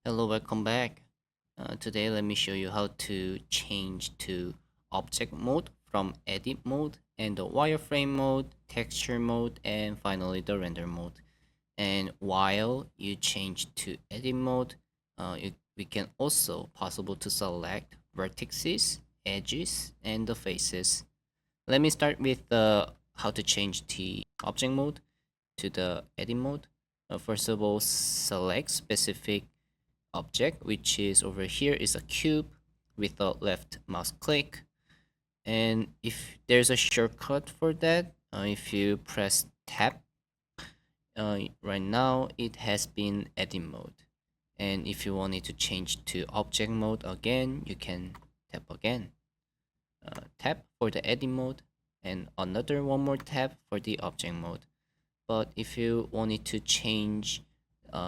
Hello, welcome back. Today, let me show you how to change to object mode from edit mode and the wireframe mode, texture mode, and finally the render mode. And while you change to edit mode, we can also possible to select vertices, edges, and the faces. Let me start with how to change the object mode to the edit mode. First of all, select specific object, which is over here is a cube with a left mouse click. And if there's a shortcut for that, if you press tab, right now it has been edit mode. And if you wanted to change to object mode again, you can tap again. Tap for the edit mode and another one more tap for the object mode. But if you wanted to change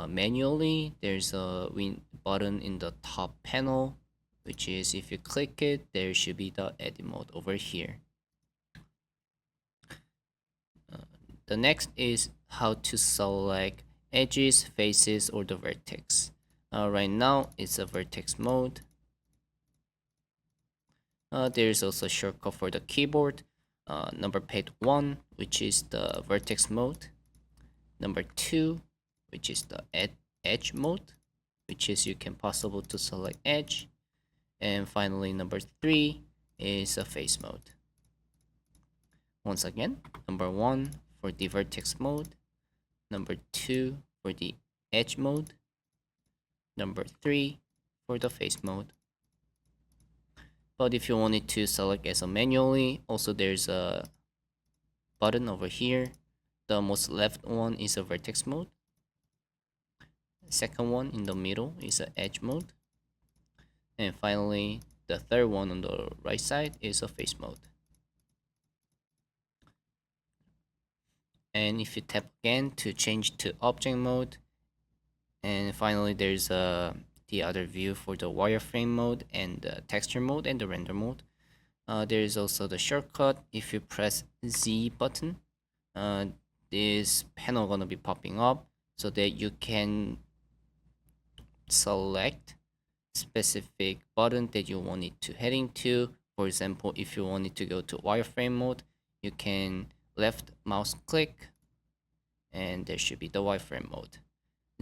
manually, there's a button in the top panel, which is if you click it, there should be the edit mode over here. The next is how to select edges, faces, or the vertex. Right now, it's a vertex mode. There's also a shortcut for the keyboard. Number pad 1, which is the vertex mode. Number 2, which is the edge mode, which is you can possible to select edge. And finally, number 3 is a face mode. Once again, number 1 for the vertex mode, number 2 for the edge mode, number 3 for the face mode. But if you wanted to select as a manually, also there's a button over here. The most left one is a vertex mode. Second one in the middle is a edge mode. And finally, the third one on the right side is a face mode. And if you tap again to change to object mode, and finally there's the other view for the wireframe mode and the texture mode and the render mode. There is also the shortcut. If you press Z button, this panel gonna be popping up so that you can select specific button that you want it to heading to. For example, if you want it to go to wireframe mode, you can left mouse click and there should be the wireframe mode.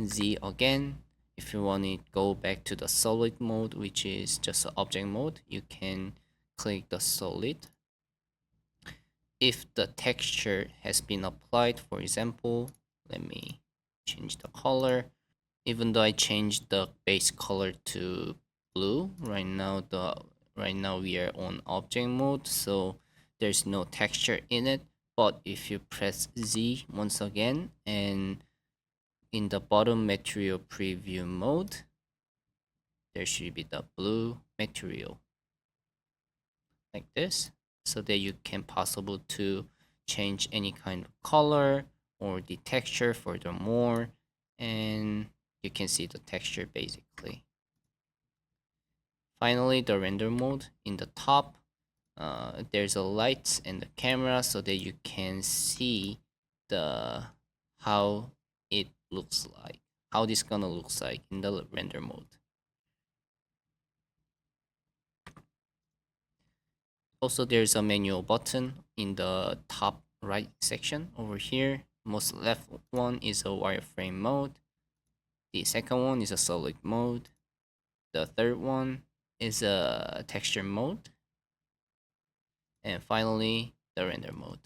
Z again, if you want it go back to the solid mode, which is just object mode, you can click the solid. If the texture has been applied, for example, let me change the color. Even though I changed the base color to blue, right now we are on object mode, so there's no texture in it. But if you press Z once again and in the bottom material preview mode, there should be the blue material like this, so that you can possible to change any kind of color or the texture furthermore, and you can see the texture basically. Finally, the render mode in the top, there's a light and the camera so that you can see the how it looks like, how this gonna looks like in the render mode. Also, there's a manual button in the top right section over here. Most left one is a wireframe mode. The second one is a solid mode. The third one is a texture mode. And finally, the render mode.